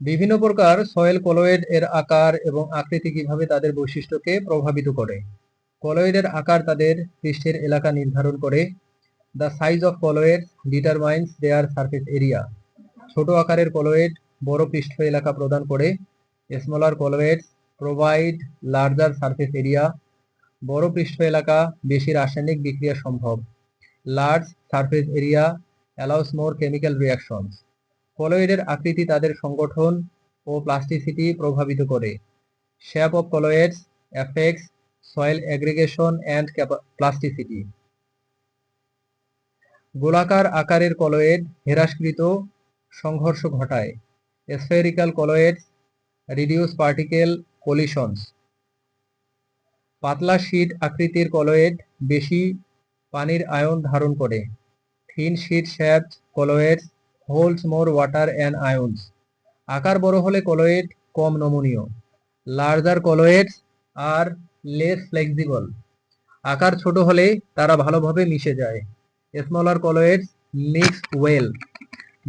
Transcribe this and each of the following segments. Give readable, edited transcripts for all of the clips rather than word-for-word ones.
বিভিন্ন প্রকার soil colloid এর আকার এবং আকৃতি কিভাবে তাদের বৈশিষ্ট্যকে প্রভাবিত করে। কলয়েডের আকার তাদের পৃষ্ঠের এলাকা নির্ধারণ করে। The size of colloid determines their surface area. ছোট আকারের কলয়েড বড় পৃষ্ঠ এলাকা প্রদান করে। Smaller colloids provide larger surface area. বড় পৃষ্ঠ এলাকা বেশি রাসায়নিক বিক্রিয়া সম্ভব। Large surface area allows more chemical reactions. কলয়েডের আকৃতি তাদের সংগঠন ও প্লাস্টিসিটি প্রভাবিত করে। Shape of colloids affects soil aggregation and plasticity. গোলাকার আকারের কলয়েড হ্রাসকৃত সংঘর্ষ ঘটায়। Spherical colloids reduce particle collisions. পাতলা শীট আকৃতির কলয়েড বেশি পানির আয়ন ধারণ করে। Thin sheet shaped colloids holds more water and ions. আকার বড় হলে কলয়েড কম নমনীয়। Larger colloids are less flexible. আকার ছোট হলে তারা ভালোভাবে মিশে যায়। Smaller colloids mix well.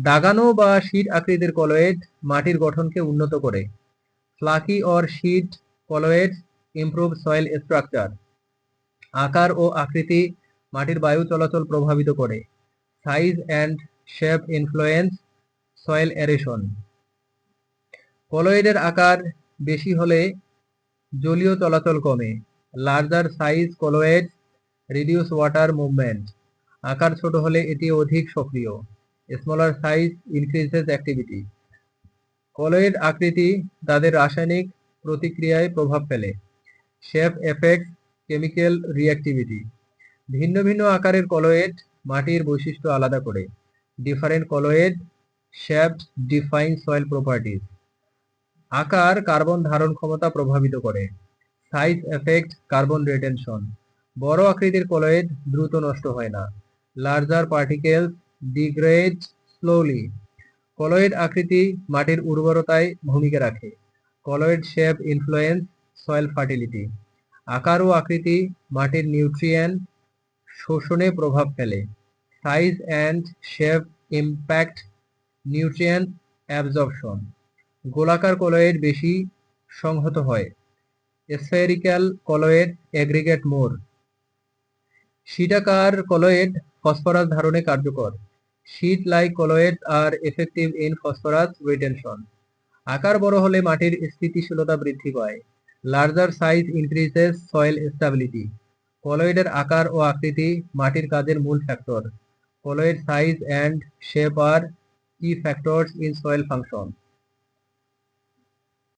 দাগানো বা শীট আকৃতির কলয়েড মাটির গঠনকে উন্নত করে। Flaky or sheet colloids improve soil structure. আকার ও আকৃতি মাটির বায়ু চলাচল প্রভাবিত করে। Size and shape influence soil aeration. কলয়েডের আকার বেশি হলে জলীয় চলাচল কমে। Larger size colloid reduce water movement. আকার ছোট হলে এটি অধিক সক্রিয়। Smaller size increases activity. Colloid আকৃতি তাদের রাসায়নিক প্রতিক্রিয়ায় প্রভাব ফেলে। Shape effects chemical reactivity. ভিন্ন ভিন্ন আকারের কলয়েড মাটির বৈশিষ্ট্য আলাদা করে। Different colloid shaped define soil properties. আকার কার্বন ধারণ ক্ষমতা প্রভাবিত করে। Size effect carbon retention. বড় আকৃতির কলয়েড দ্রুত নষ্ট হয় না। Larger particles degrade slowly. Colloid আকৃতি মাটির উর্বরতায় ভূমিকা রাখে। Colloid shape influence soil fertility. আকার ও আকৃতি মাটির নিউট্রিয়েন্ট শোষণে প্রভাব ফেলে। Size and shape impact nutrient absorption. গোলাকার কলয়েড বেশি সংহত হয়। Spherical colloid aggregate more. শীটাকার কলয়েড ফসফরাস ধারণে কার্যকর। Sheet like colloid are effective in phosphorus retention. আকার বড় হলে মাটির স্থিতিশীলতা বৃদ্ধি পায়। Larger size increases soil stability. কলয়েডের আকার ও আকৃতি মাটির কাজের মূল factor. Colloid size and shape are key factors in soil function.